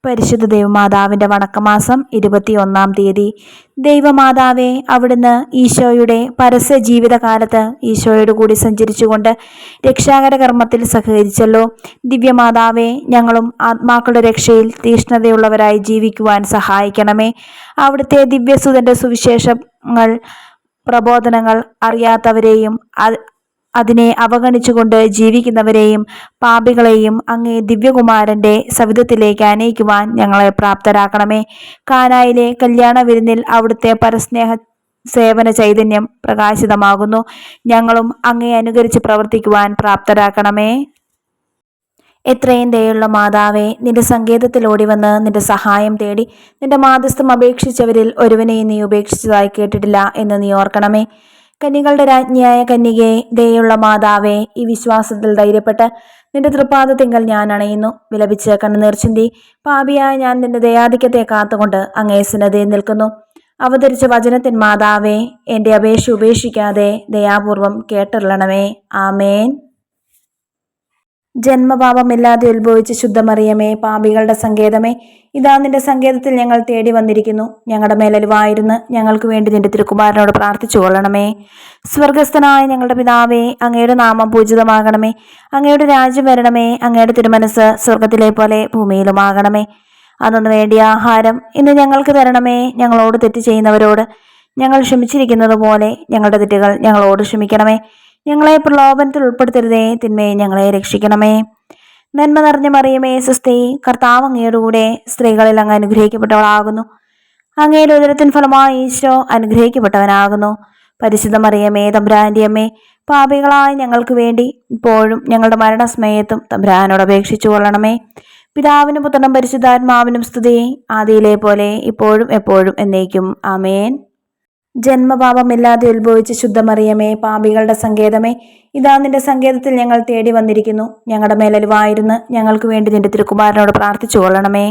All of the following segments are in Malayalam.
പരിശുദ്ധ ദൈവമാതാവിൻ്റെ വണക്കമാസം 21-ാം തീയതി. ദൈവമാതാവെ, അവിടുന്ന് ഈശോയുടെ പരസ്യ ജീവിതകാലത്ത് ഈശോയോട് കൂടി സഞ്ചരിച്ചുകൊണ്ട് രക്ഷാകര കർമ്മത്തിൽ സഹകരിച്ചല്ലോ. ദിവ്യമാതാവെ, ഞങ്ങളും ആത്മാക്കളുടെ രക്ഷയിൽ തീഷ്ണതയുള്ളവരായി ജീവിക്കുവാൻ സഹായിക്കണമേ. അവിടുത്തെ ദിവ്യസുതന്റെ സുവിശേഷങ്ങൾ പ്രബോധനങ്ങൾ അറിയാത്തവരെയും അതിനെ അവഗണിച്ചുകൊണ്ട് ജീവിക്കുന്നവരെയും പാപികളെയും അങ്ങേ ദിവ്യകുമാരന്റെ സവിധത്തിലേക്ക് അനയിക്കുവാൻ ഞങ്ങളെ പ്രാപ്തരാക്കണമേ. കാനായിലെ കല്യാണ വിരുന്നിൽ അവിടുത്തെ പരസ്നേഹ സേവന ചൈതന്യം പ്രകാശിതമാകുന്നു. ഞങ്ങളും അങ്ങേ അനുകരിച്ച് പ്രവർത്തിക്കുവാൻ പ്രാപ്തരാക്കണമേ. എത്രയും ദയുള്ള മാതാവേ, നിന്റെ സങ്കേതത്തിലോടി വന്ന് നിന്റെ സഹായം തേടി നിന്റെ മാധ്യസ്ഥം അപേക്ഷിച്ചവരിൽ ഒരുവനെയും നീ ഉപേക്ഷിച്ചതായി കേട്ടിട്ടില്ല എന്ന് നീ ഓർക്കണമേ. കന്യകളുടെ രാജ്ഞിയായ കന്യകേ, ദയുള്ള മാതാവേ, ഈ വിശ്വാസത്തിൽ ധൈര്യപ്പെട്ട് നിന്റെ തൃപ്പാദത്തിങ്കൽ ഞാൻ അണയുന്നു. വിലപിച്ച് കണ്ണുനീർ ചിന്തി പാപിയായ ഞാൻ നിന്റെ ദയാധിക്യത്തെ കാത്തുകൊണ്ട് അങ്ങേ സന്നിധിയിൽ നിൽക്കുന്നു. അവതരിച്ച വചനത്തിൻ മാതാവേ, എൻ്റെ അപേക്ഷ ഉപേക്ഷിക്കാതെ ദയാപൂർവം കേട്ടരുളണമേ. ആമേൻ. ജന്മപാപമില്ലാതെ ഉത്ഭവിച്ച ശുദ്ധമറിയമേ, പാപികളുടെ സങ്കേതമേ, ഇതാ നിന്റെ സങ്കേതത്തിൽ ഞങ്ങൾ തേടി വന്നിരിക്കുന്നു. ഞങ്ങളുടെ മേലലിവായിരുന്ന് ഞങ്ങൾക്ക് വേണ്ടി നിന്റെ തിരുക്കുമാരനോട് പ്രാർത്ഥിച്ചു കൊള്ളണമേ. സ്വർഗസ്ഥനായ ഞങ്ങളുടെ പിതാവേ, അങ്ങയുടെ നാമം പൂജിതമാകണമേ. അങ്ങയുടെ രാജ്യം വരണമേ. അങ്ങയുടെ തിരുമനസ് സ്വർഗത്തിലെ പോലെ ഭൂമിയിലുമാകണമേ. അന്നു വേണ്ടിയ ആഹാരം ഇന്ന് ഞങ്ങൾക്ക് തരണമേ. ഞങ്ങളോട് തെറ്റ് ചെയ്യുന്നവരോട് ഞങ്ങൾ ക്ഷമിച്ചിരിക്കുന്നത് പോലെ ഞങ്ങളുടെ തെറ്റുകൾ ഞങ്ങളോട് ക്ഷമിക്കണമേ. ഞങ്ങളെ പ്രലോഭനത്തിൽ ഉൾപ്പെടുത്തരുതേ, തിന്മയെ ഞങ്ങളെ രക്ഷിക്കണമേ. നന്മ നിറഞ്ഞ മറിയമേ, സ്വസ്തി, കർത്താവ് അങ്ങയുടെ കൂടെ സ്ത്രീകളിൽ അങ്ങ് അനുഗ്രഹിക്കപ്പെട്ടവളാകുന്നു. അങ്ങയുടെ ഉദരത്തിൻ ഫലമായി ഈശോ അനുഗ്രഹിക്കപ്പെട്ടവനാകുന്നു. പരിശുദ്ധ മറിയമേ, തമ്പുരാന്റെ അമ്മേ, പാപികളായ ഞങ്ങൾക്ക് വേണ്ടി ഇപ്പോഴും ഞങ്ങളുടെ മരണസമയത്തും തമ്പുരാനോട് അപേക്ഷിച്ചു കൊള്ളണമേ. പിതാവിനും പുത്രനും പരിശുദ്ധാത്മാവിനും സ്തുതി, ആദിയിലെ പോലെ ഇപ്പോഴും എപ്പോഴും എന്നേക്കും. ആമേൻ. ജന്മപാപമില്ലാതെ ഉത്ഭവിച്ച ശുദ്ധമറിയമേ, പാപികളുടെ സങ്കേതമേ, ഇതാ നിന്റെ സങ്കേതത്തിൽ ഞങ്ങൾ തേടി വന്നിരിക്കുന്നു. ഞങ്ങളുടെ മേലലിവായിരുന്ന് ഞങ്ങൾക്ക് വേണ്ടി നിന്റെ തിരുക്കുമാരനോട് പ്രാർത്ഥിച്ചു കൊള്ളണമേ.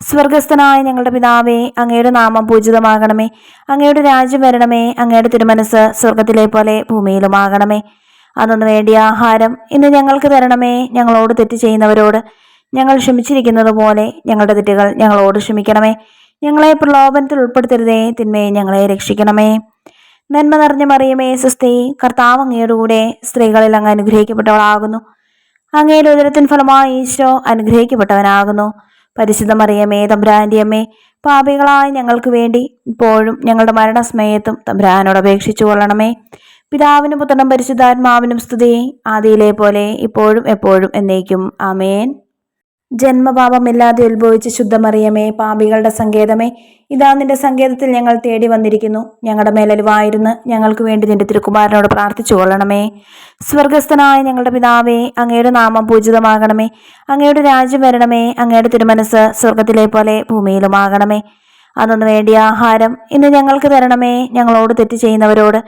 സ്വർഗസ്ഥനായ ഞങ്ങളുടെ പിതാവേ, അങ്ങയുടെ നാമം പൂജിതമാകണമേ. അങ്ങയുടെ രാജ്യം വരണമേ. അങ്ങയുടെ തിരുമനസ് സ്വർഗത്തിലെ പോലെ ഭൂമിയിലുമാകണമേ. അന്നു വേണ്ടിയ ആഹാരം ഇന്ന് ഞങ്ങൾക്ക് തരണമേ. ഞങ്ങളോട് തെറ്റ് ചെയ്യുന്നവരോട് ഞങ്ങൾ ക്ഷമിച്ചിരിക്കുന്നത് പോലെ ഞങ്ങളുടെ തെറ്റുകൾ ഞങ്ങളോട് ക്ഷമിക്കണമേ. ഞങ്ങളെ പ്രലോഭനത്തിൽ ഉൾപ്പെടുത്തരുതേ, തിന്മയെ ഞങ്ങളെ രക്ഷിക്കണമേ. നന്മ നിറഞ്ഞ മറിയമേ, സ്വസ്തി, കർത്താവ് അങ്ങയുടെ കൂടെ സ്ത്രീകളിൽ അങ്ങ് അനുഗ്രഹിക്കപ്പെട്ടവളാകുന്നു. അങ്ങയുടെ ഉദരത്തിൻ ഫലമായി ഈശോ അനുഗ്രഹിക്കപ്പെട്ടവനാകുന്നു. പരിശുദ്ധ മറിയമേ, തമ്പുരാന്റെ അമ്മേ, പാപികളായ ഞങ്ങൾക്ക് വേണ്ടി ഇപ്പോഴും ഞങ്ങളുടെ മരണസമയത്തും തമ്പുരാനോട് അപേക്ഷിച്ചു കൊള്ളണമേ. പിതാവിനും പുത്രനും പരിശുദ്ധാത്മാവിനും സ്തുതി, ആദിയിലെ പോലെ ഇപ്പോഴും എപ്പോഴും എന്നേക്കും. ആമേൻ. ജന്മപാപമില്ലാതെ ഉത്ഭവിച്ച ശുദ്ധമറിയമേ, പാപികളുടെ സങ്കേതമേ, ഇതാ നിന്റെ സങ്കേതത്തിൽ ഞങ്ങൾ തേടി വന്നിരിക്കുന്നു. ഞങ്ങളുടെ മേലലിവായിരുന്ന് ഞങ്ങൾക്ക് വേണ്ടി നിന്റെ തിരുക്കുമാരനോട് പ്രാർത്ഥിച്ചു കൊള്ളണമേ. സ്വർഗസ്ഥനായ ഞങ്ങളുടെ പിതാവേ, അങ്ങയുടെ നാമം പൂജിതമാകണമേ. അങ്ങയുടെ രാജ്യം വരണമേ. അങ്ങയുടെ തിരുമനസ് സ്വർഗത്തിലെ പോലെ ഭൂമിയിലുമാകണമേ. അന്നു വേണ്ടിയ ആഹാരം ഇന്ന് ഞങ്ങൾക്ക് തരണമേ. ഞങ്ങളോട് തെറ്റ് ചെയ്യുന്നവരോട്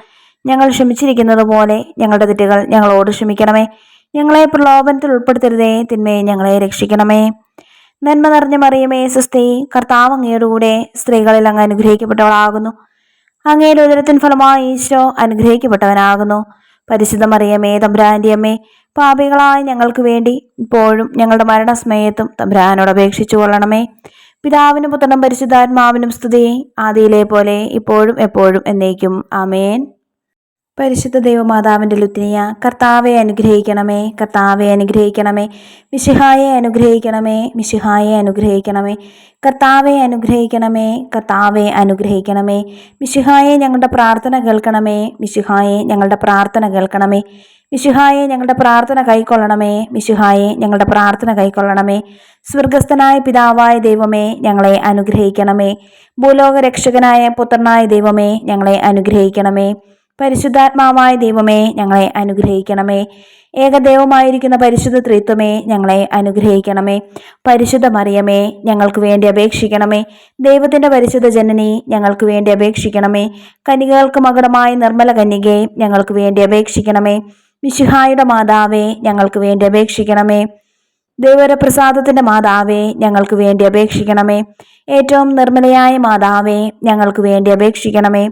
ഞങ്ങൾ ക്ഷമിച്ചിരിക്കുന്നത് പോലെ ഞങ്ങളുടെ തെറ്റുകൾ ഞങ്ങളോട് ക്ഷമിക്കണമേ. ഞങ്ങളെ പ്രലോഭനത്തിൽ ഉൾപ്പെടുത്തരുതേ, തിന്മയെ ഞങ്ങളെ രക്ഷിക്കണമേ. നന്മ നിറഞ്ഞ മറിയമേ, സ്വസ്തി, കർത്താവ് അങ്ങയുടെ കൂടെ സ്ത്രീകളിൽ അങ്ങ് അനുഗ്രഹിക്കപ്പെട്ടവളാകുന്നു. അങ്ങയുടെ ഉദരത്തിൻ ഫലമായി ഈശോ അനുഗ്രഹിക്കപ്പെട്ടവനാകുന്നു. പരിശുദ്ധ മറിയമേ, തമ്പുരാന്റെ അമ്മേ, പാപികളായ ഞങ്ങൾക്ക് വേണ്ടി ഇപ്പോഴും ഞങ്ങളുടെ മരണസമയത്തും തമ്പുരാനോട് അപേക്ഷിച്ചു കൊള്ളണമേ. പിതാവിനും പുത്രനും പരിശുദ്ധാത്മാവിനും സ്തുതി, ആദിയിലെ പോലെ ഇപ്പോഴും എപ്പോഴും എന്നേക്കും. ആമേൻ. പരിശുദ്ധ ദൈവമാതാവിൻ്റെ ലുത്തിനിയ, കർത്താവെ അനുഗ്രഹിക്കണമേ. കർത്താവെ അനുഗ്രഹിക്കണമേ. മിശിഹായെ അനുഗ്രഹിക്കണമേ. മിശിഹായെ അനുഗ്രഹിക്കണമേ. കർത്താവെ അനുഗ്രഹിക്കണമേ. കർത്താവെ അനുഗ്രഹിക്കണമേ. മിശിഹായെ ഞങ്ങളുടെ പ്രാർത്ഥന കേൾക്കണമേ. മിശിഹായെ ഞങ്ങളുടെ പ്രാർത്ഥന കേൾക്കണമേ. മിശിഹായെ ഞങ്ങളുടെ പ്രാർത്ഥന കൈക്കൊള്ളണമേ. മിശിഹായെ ഞങ്ങളുടെ പ്രാർത്ഥന കൈക്കൊള്ളണമേ. സ്വർഗസ്ഥനായ പിതാവായ ദൈവമേ, ഞങ്ങളെ അനുഗ്രഹിക്കണമേ. ഭൂലോക രക്ഷകനായ പുത്രനായ ദൈവമേ, ഞങ്ങളെ അനുഗ്രഹിക്കണമേ. പരിശുദ്ധാത്മാവായ ദൈവമേ, ഞങ്ങളെ അനുഗ്രഹിക്കണമേ. ഏകദൈവമായിരിക്കുന്ന പരിശുദ്ധ ത്രിത്വമേ, ഞങ്ങളെ അനുഗ്രഹിക്കണമേ. പരിശുദ്ധ മറിയമേ, ഞങ്ങൾക്ക് വേണ്ടി അപേക്ഷിക്കണമേ. ദൈവത്തിൻ്റെ പരിശുദ്ധ ജനനി, ഞങ്ങൾക്ക് വേണ്ടി അപേക്ഷിക്കണമേ. കന്യകൾക്ക് മകുടമായ നിർമ്മല കന്യകേ, ഞങ്ങൾക്ക് വേണ്ടി അപേക്ഷിക്കണമേ. മിശിഹായുടെ മാതാവേ, ഞങ്ങൾക്ക് വേണ്ടി അപേക്ഷിക്കണമേ. ദൈവപ്രസാദത്തിൻ്റെ മാതാവേ, ഞങ്ങൾക്ക് വേണ്ടി അപേക്ഷിക്കണമേ. ഏറ്റവും നിർമ്മലയായ മാതാവേ, ഞങ്ങൾക്ക് വേണ്ടി അപേക്ഷിക്കണമേ.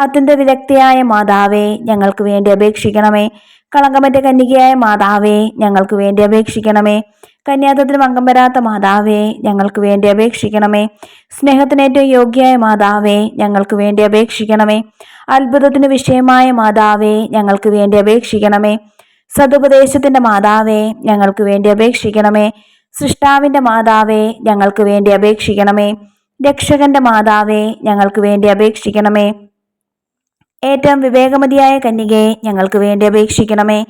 അത്യന്ത വിരക്തിയായ മാതാവേ, ഞങ്ങൾക്ക് വേണ്ടി അപേക്ഷിക്കണമേ. കളങ്കമറ്റ കന്യകയായ മാതാവേ, ഞങ്ങൾക്ക് വേണ്ടി അപേക്ഷിക്കണമേ. കന്യാത്വത്തിന് അംഗം വരാത്ത മാതാവേ, ഞങ്ങൾക്ക് വേണ്ടി അപേക്ഷിക്കണമേ. സ്നേഹത്തിന് ഏറ്റവും യോഗ്യയായ മാതാവേ, ഞങ്ങൾക്ക് വേണ്ടി അപേക്ഷിക്കണമേ. അത്ഭുതത്തിന് വിഷയമായ മാതാവേ, ഞങ്ങൾക്ക് വേണ്ടി അപേക്ഷിക്കണമേ. സതുപദേശത്തിന്റെ മാതാവേ, ഞങ്ങൾക്ക് വേണ്ടി അപേക്ഷിക്കണമേ. സൃഷ്ടാവിന്റെ മാതാവേ, ഞങ്ങൾക്ക് വേണ്ടി അപേക്ഷിക്കണമേ. രക്ഷകന്റെ മാതാവേ, ഞങ്ങൾക്ക് വേണ്ടി അപേക്ഷിക്കണമേ. ഏറ്റവും വിവേകമതിയായ കന്യകയെ, ഞങ്ങൾക്ക് വേണ്ടി അപേക്ഷിക്കണമേ.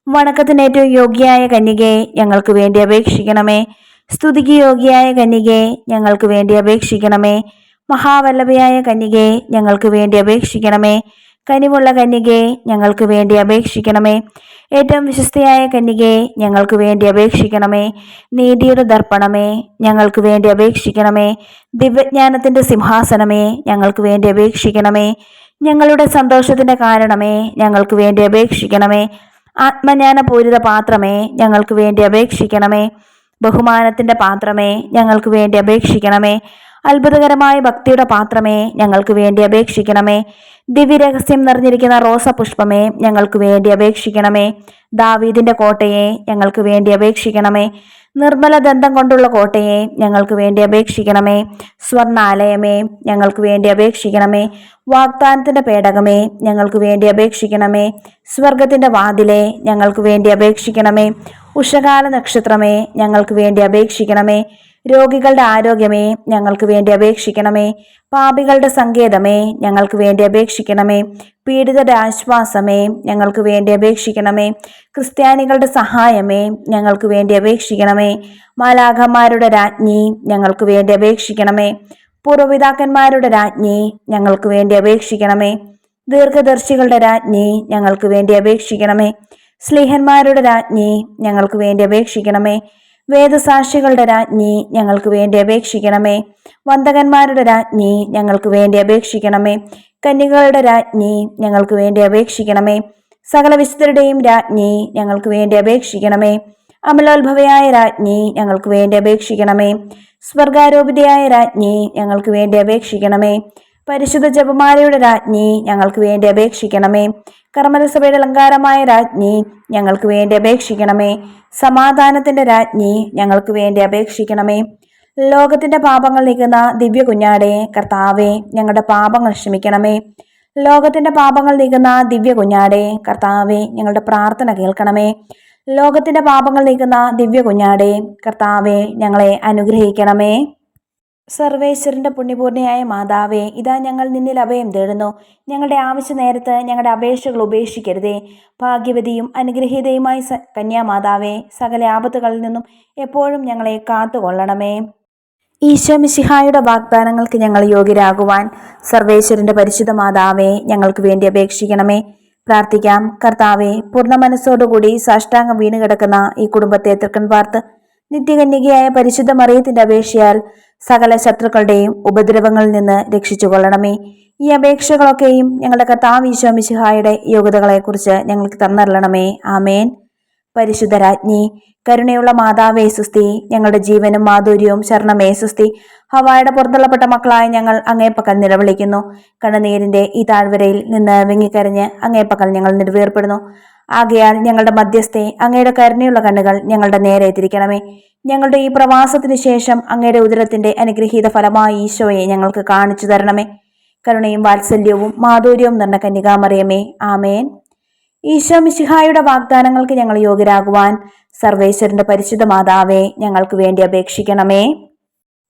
വണക്കത്തിന് ഏറ്റവും യോഗ്യയായ കന്യകയെ, ഞങ്ങൾക്ക് വേണ്ടി അപേക്ഷിക്കണമേ. സ്തുതിക്ക് യോഗ്യയായ കന്യകയെ, ഞങ്ങൾക്ക് വേണ്ടി അപേക്ഷിക്കണമേ. മഹാവല്ലഭയായ കന്യകയെ, ഞങ്ങൾക്ക് വേണ്ടി അപേക്ഷിക്കണമേ. കനിവുള്ള കന്യകയെ, ഞങ്ങൾക്ക് വേണ്ടി അപേക്ഷിക്കണമേ. ഏറ്റവും വിശ്വസ്തയായ കന്യകയെ, ഞങ്ങൾക്ക് വേണ്ടി അപേക്ഷിക്കണമേ. നീതിയുടെ ദർപ്പണമേ, ഞങ്ങൾക്ക് വേണ്ടി അപേക്ഷിക്കണമേ. ദിവ്യജ്ഞാനത്തിന്റെ സിംഹാസനമേ, ഞങ്ങൾക്ക് വേണ്ടി അപേക്ഷിക്കണമേ. ഞങ്ങളുടെ സന്തോഷത്തിന്റെ കാരണമേ, ഞങ്ങൾക്ക് വേണ്ടി അപേക്ഷിക്കണമേ. ആത്മജ്ഞാനപൂരിത പാത്രമേ, ഞങ്ങൾക്ക് വേണ്ടി അപേക്ഷിക്കണമേ. ബഹുമാനത്തിന്റെ പാത്രമേ, ഞങ്ങൾക്ക് വേണ്ടി അപേക്ഷിക്കണമേ. അത്ഭുതകരമായ ഭക്തിയുടെ പാത്രമേ, ഞങ്ങൾക്ക് വേണ്ടി അപേക്ഷിക്കണമേ. ദിവ്യരഹസ്യം നിറഞ്ഞിരിക്കുന്ന റോസപുഷ്പമേ, ഞങ്ങൾക്ക് വേണ്ടി അപേക്ഷിക്കണമേ. ദാവീദിന്റെ കോട്ടയെ, ഞങ്ങൾക്ക് വേണ്ടി അപേക്ഷിക്കണമേ. നിർമ്മല ദന്തം കൊണ്ടുള്ള കോട്ടയെ, ഞങ്ങൾക്ക് വേണ്ടി അപേക്ഷിക്കണമേ. സ്വർണാലയമേ, ഞങ്ങൾക്ക് വേണ്ടി അപേക്ഷിക്കണമേ. വാഗ്ദാനത്തിന്റെ പേടകമേ, ഞങ്ങൾക്ക് വേണ്ടി അപേക്ഷിക്കണമേ. സ്വർഗത്തിന്റെ വാതിലെ, ഞങ്ങൾക്ക് വേണ്ടി അപേക്ഷിക്കണമേ. ഉഷകാല നക്ഷത്രമേ, ഞങ്ങൾക്ക് വേണ്ടി അപേക്ഷിക്കണമേ. രോഗികളുടെ ആരോഗ്യമേ, ഞങ്ങൾക്ക് വേണ്ടി അപേക്ഷിക്കണമേ. പാപികളുടെ സങ്കേതമേ, ഞങ്ങൾക്ക് വേണ്ടി അപേക്ഷിക്കണമേ. പീഡിതരുടെ ആശ്വാസമേ, ഞങ്ങൾക്ക് വേണ്ടി അപേക്ഷിക്കണമേ. ക്രിസ്ത്യാനികളുടെ സഹായമേ, ഞങ്ങൾക്ക് വേണ്ടി അപേക്ഷിക്കണമേ. മാലാഖമാരുടെ രാജ്ഞി, ഞങ്ങൾക്ക് വേണ്ടി അപേക്ഷിക്കണമേ. പൂർവ്വപിതാക്കന്മാരുടെ രാജ്ഞി, ഞങ്ങൾക്ക് വേണ്ടി അപേക്ഷിക്കണമേ. ദീർഘദർശികളുടെ രാജ്ഞി, ഞങ്ങൾക്ക് വേണ്ടി അപേക്ഷിക്കണമേ. സ്ലീഹന്മാരുടെ രാജ്ഞി, ഞങ്ങൾക്ക് വേണ്ടി അപേക്ഷിക്കണമേ. വേദസാക്ഷികളുടെ രാജ്ഞി, ഞങ്ങൾക്ക് വേണ്ടി അപേക്ഷിക്കണമേ. വന്ദകന്മാരുടെ രാജ്ഞി, ഞങ്ങൾക്ക് വേണ്ടി അപേക്ഷിക്കണമേ. കന്യകളുടെ രാജ്ഞി, ഞങ്ങൾക്ക് വേണ്ടി അപേക്ഷിക്കണമേ. സകല വിശുദ്ധരുടെയും രാജ്ഞി, ഞങ്ങൾക്ക് വേണ്ടി അപേക്ഷിക്കണമേ. അമലോത്ഭവയായ രാജ്ഞി, ഞങ്ങൾക്ക് വേണ്ടി അപേക്ഷിക്കണമേ. സ്വർഗാരോപിതയായ രാജ്ഞി, ഞങ്ങൾക്ക് വേണ്ടി അപേക്ഷിക്കണമേ. പരിശുദ്ധ ജപമാലയുടെ രാജ്ഞി, ഞങ്ങൾക്ക് വേണ്ടി അപേക്ഷിക്കണമേ. കർമ്മലസഭയുടെ അലങ്കാരമായ രാജ്ഞി, ഞങ്ങൾക്ക് വേണ്ടി അപേക്ഷിക്കണമേ. സമാധാനത്തിന്റെ രാജ്ഞി, ഞങ്ങൾക്ക് വേണ്ടി അപേക്ഷിക്കണമേ. ലോകത്തിന്റെ പാപങ്ങൾ നീക്കുന്ന ദിവ്യ കുഞ്ഞാടേ, കർത്താവേ, ഞങ്ങളുടെ പാപങ്ങൾ ക്ഷമിക്കണമേ. ലോകത്തിന്റെ പാപങ്ങൾ നീക്കുന്ന ദിവ്യ കുഞ്ഞാടേ, കർത്താവേ, ഞങ്ങളുടെ പ്രാർത്ഥന കേൾക്കണമേ. ലോകത്തിന്റെ പാപങ്ങൾ നീക്കുന്ന ദിവ്യ കുഞ്ഞാടേ, കർത്താവേ, ഞങ്ങളെ അനുഗ്രഹിക്കണമേ. സർവേശ്വരന്റെ പുണ്യപൂർണ്ണയായ മാതാവേ, ഇതാ ഞങ്ങൾ നിന്നിൽ അഭയം തേടുന്നു. ഞങ്ങളുടെ ആവശ്യ നേരത്ത് ഞങ്ങളുടെ അപേക്ഷകൾ ഉപേക്ഷിക്കരുതേ. ഭാഗ്യവതിയും അനുഗ്രഹീതയുമായ കന്യാമാതാവേ, സകല ആപത്തുകളിൽ നിന്നും എപ്പോഴും ഞങ്ങളെ കാത്തുകൊള്ളണമേ. ഈശോ മിശിഹായുടെ വാഗ്ദാനങ്ങൾക്ക് ഞങ്ങൾ യോഗ്യരാകുവാൻ സർവേശ്വരന്റെ പരിശുദ്ധ മാതാവേ, ഞങ്ങൾക്ക് വേണ്ടി അപേക്ഷിക്കണമേ. പ്രാർത്ഥിക്കാം. കർത്താവെ, പൂർണ്ണ മനസ്സോടുകൂടി സാഷ്ടാംഗം വീണ് കിടക്കുന്ന ഈ കുടുംബത്തെ തൃക്കൺ പാർത്ത് നിത്യകന്യകയായ പരിശുദ്ധ മറിയത്തിന്റെ അപേക്ഷയാൽ സകല ശത്രുക്കളുടെയും ഉപദ്രവങ്ങളിൽ നിന്ന് രക്ഷിച്ചു കൊള്ളണമേ. ഈ അപേക്ഷകളൊക്കെയും ഞങ്ങളുടെ കർത്താവ് ഈശോ മിശിഹായുടെ യോഗ്യതകളെക്കുറിച്ച് ഞങ്ങൾക്ക് തന്നറിയണമേ. ആമേൻ. പരിശുദ്ധ രാജ്ഞി, കരുണയുള്ള മാതാവേ സുസ്തി. ഞങ്ങളുടെ ജീവനും മാധുര്യവും ശരണമേ സുസ്തി. ഹവായുടെ പുറന്തള്ളപ്പെട്ട മക്കളായ ഞങ്ങൾ അങ്ങേപ്പക്കൽ നിലവിളിക്കുന്നു. കണ്ണുനീരിന്റെ ഈ താഴ്വരയിൽ നിന്ന് വിങ്ങിക്കരഞ്ഞ് അങ്ങേപ്പക്കൽ ഞങ്ങൾ നിർവേർപ്പെടുന്നു. ആകയാൽ ഞങ്ങളുടെ മധ്യസ്ഥെ, അങ്ങയുടെ കരുണയുള്ള കണ്ണുകൾ ഞങ്ങളുടെ നേരെ തിരിക്കണമേ. ഞങ്ങളുടെ ഈ പ്രവാസത്തിനു ശേഷം അങ്ങയുടെ ഉദരത്തിന്റെ അനുഗ്രഹീത ഫലമായ ഈശോയെ ഞങ്ങൾക്ക് കാണിച്ചു തരണമേ. കരുണയും വാത്സല്യവും മാധുര്യവും നിറഞ്ഞ കന്യകാമറിയമേ, ആമേൻ. ഈശോ മിശിഹായുടെ വാഗ്ദാനങ്ങൾക്ക് ഞങ്ങൾ യോഗ്യരാകുവാൻ സർവേശ്വരന്റെ പരിശുദ്ധ മാതാവേ, ഞങ്ങൾക്ക് വേണ്ടി അപേക്ഷിക്കണമേ.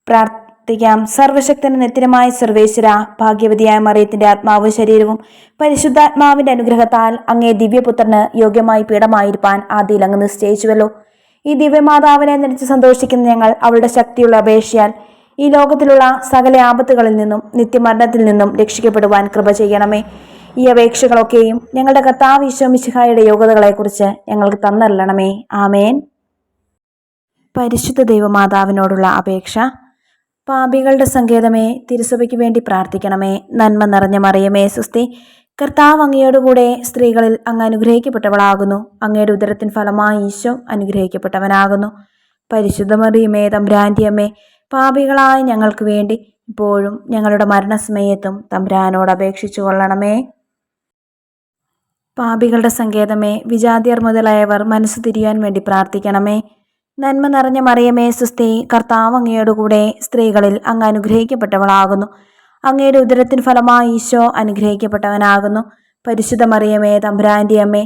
പ്രാർത്ഥിക്കാം. സർവശക്തന് നിത്യമായ സർവേശ്വര, ഭാഗ്യവതിയായ മറിയത്തിന്റെ ആത്മാവും ശരീരവും പരിശുദ്ധാത്മാവിന്റെ അനുഗ്രഹത്താൽ അങ്ങേ ദിവ്യപുത്രന് യോഗ്യമായി പീഠമായിരിക്കാൻ ആദിയിൽ അങ്ങ് നിശ്ചയിച്ചുവല്ലോ. ഈ ദിവ്യമാതാവിനെ നടിച്ച് സന്തോഷിക്കുന്ന ഞങ്ങൾ അവളുടെ ശക്തിയുള്ള അപേക്ഷയാൽ ഈ ലോകത്തിലുള്ള സകല ആപത്തുകളിൽ നിന്നും നിത്യമരണത്തിൽ നിന്നും രക്ഷിക്കപ്പെടുവാൻ കൃപ ചെയ്യണമേ. ഈ അപേക്ഷകളൊക്കെയും ഞങ്ങളുടെ കർത്താവ് ഈശോ മിശിഹായുടെ യോഗ്യതകളെക്കുറിച്ച് ഞങ്ങൾക്ക് തന്നറിയണമേ. ആമേൻ. പരിശുദ്ധ ദൈവമാതാവിനോടുള്ള അപേക്ഷ. പാപികളുടെ സങ്കേതമേ, തിരുസഭയ്ക്ക് വേണ്ടി പ്രാർത്ഥിക്കണമേ. നന്മ നിറഞ്ഞ മറിയമേ സുസ്തി. കർത്താവ് അങ്ങയോടുകൂടെ സ്ത്രീകളിൽ അങ്ങ് അനുഗ്രഹിക്കപ്പെട്ടവളാകുന്നു. അങ്ങയുടെ ഉദരത്തിൻ ഫലമായി ഈശോ അനുഗ്രഹിക്കപ്പെട്ടവനാകുന്നു. പരിശുദ്ധ മറിയമേ തമ്പുരാന്റെ അമ്മേ, പാപികളായ ഞങ്ങൾക്ക് വേണ്ടി ഇപ്പോഴും ഞങ്ങളുടെ മരണസമയത്തും തമ്പുരാനോട് അപേക്ഷിച്ചു കൊള്ളണമേ. പാപികളുടെ സങ്കേതമേ, വിജാതിയർ മുതലായവർ മനസ്സ് തിരിയാൻ വേണ്ടി പ്രാർത്ഥിക്കണമേ. നന്മ നിറഞ്ഞ മറിയമേ സുസ്തി, കർത്താവ് അങ്ങയോടുകൂടെ സ്ത്രീകളിൽ അങ്ങ് അനുഗ്രഹിക്കപ്പെട്ടവളാകുന്നു. അങ്ങയുടെ ഉദരത്തിൻ ഫലമായി ഈശോ അനുഗ്രഹിക്കപ്പെട്ടവനാകുന്നു. പരിശുദ്ധ മറിയമേ തമ്പുരാന്റെ അമ്മേ,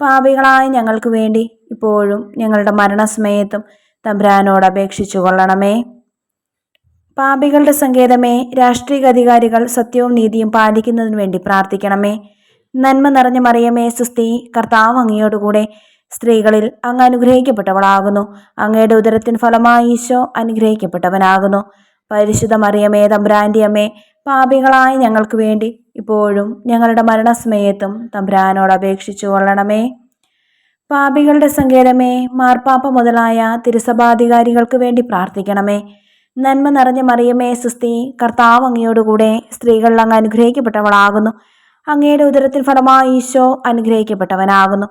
പാപികളായ ഞങ്ങൾക്ക് വേണ്ടി ഇപ്പോഴും ഞങ്ങളുടെ മരണസമയത്തും തമ്പുരാനോട് അപേക്ഷിച്ചു കൊള്ളണമേ. പാപികളുടെ സങ്കേതമേ, രാഷ്ട്രീയ അധികാരികൾ സത്യവും നീതിയും പാലിക്കുന്നതിന് വേണ്ടി പ്രാർത്ഥിക്കണമേ. നന്മ നിറഞ്ഞ മറിയമേ സുസ്തി, കർത്താവ് അങ്ങയോടുകൂടെ സ്ത്രീകളിൽ അങ്ങ് അനുഗ്രഹിക്കപ്പെട്ടവളാകുന്നു. അങ്ങയുടെ ഉദരത്തിൻ ഫലമായി ഈശോ അനുഗ്രഹിക്കപ്പെട്ടവനാകുന്നു. പരിശുദ്ധ മറിയമേ തമ്പുരാന്റെ അമ്മേ, പാപികളായ ഞങ്ങൾക്ക് വേണ്ടി ഇപ്പോഴും ഞങ്ങളുടെ മരണസമയത്തും തമ്പുരാനോട് അപേക്ഷിച്ചു കൊള്ളണമേ. പാപികളുടെ സങ്കേതമേ, മാർപ്പാപ്പ മുതലായ തിരുസഭാധികാരികൾക്ക് വേണ്ടി പ്രാർത്ഥിക്കണമേ. നന്മ നിറഞ്ഞ മറിയമേ സുസ്തി, കർത്താവ് അങ്ങയോടുകൂടെ സ്ത്രീകളിൽ അങ്ങ് അനുഗ്രഹിക്കപ്പെട്ടവളാകുന്നു. അങ്ങയുടെ ഉദരത്തിൻ ഫലമായി ഈശോ അനുഗ്രഹിക്കപ്പെട്ടവനാകുന്നു.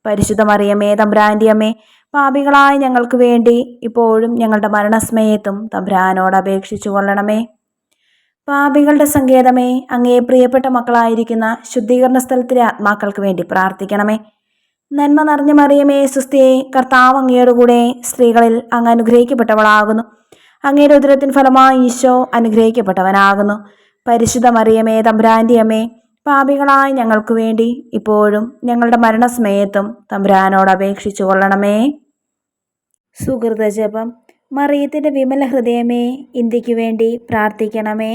പരിശുദ്ധ മറിയമേ തമ്പുരാന്റെ അമ്മേ, പാപികളായ ഞങ്ങൾക്ക് വേണ്ടി ഇപ്പോഴും ഞങ്ങളുടെ മരണസമയത്തും തമ്പുരാനോട് അപേക്ഷിച്ചു കൊള്ളണമേ. പാപികളുടെ സങ്കേതമേ, അങ്ങേ പ്രിയപ്പെട്ട മക്കളായിരിക്കുന്ന ശുദ്ധീകരണ സ്ഥലത്തിലെ ആത്മാക്കൾക്ക് വേണ്ടി പ്രാർത്ഥിക്കണമേ. നന്മ നിറഞ്ഞ മറിയമേ സുസ്തി, കർത്താവ് അങ്ങയോടുകൂടെ സ്ത്രീകളിൽ അങ്ങ് അനുഗ്രഹിക്കപ്പെട്ടവളാകുന്നു. അങ്ങയുടെ ഉദരത്തിൻ ഫലമായി ഈശോ അനുഗ്രഹിക്കപ്പെട്ടവനാകുന്നു. പരിശുദ്ധ മറിയമേ തമ്പുരാന്റെ അമ്മേ, പാപികളായ ഞങ്ങൾക്ക് വേണ്ടി ഇപ്പോഴും ഞങ്ങളുടെ മരണസമയത്തും തമ്പുരാനോട് അപേക്ഷിച്ചു കൊള്ളണമേ. സുഹൃത ജപം. മറിയത്തിൻ്റെ വിമല ഹൃദയമേ, ഇന്ത്യക്ക് വേണ്ടി പ്രാർത്ഥിക്കണമേ.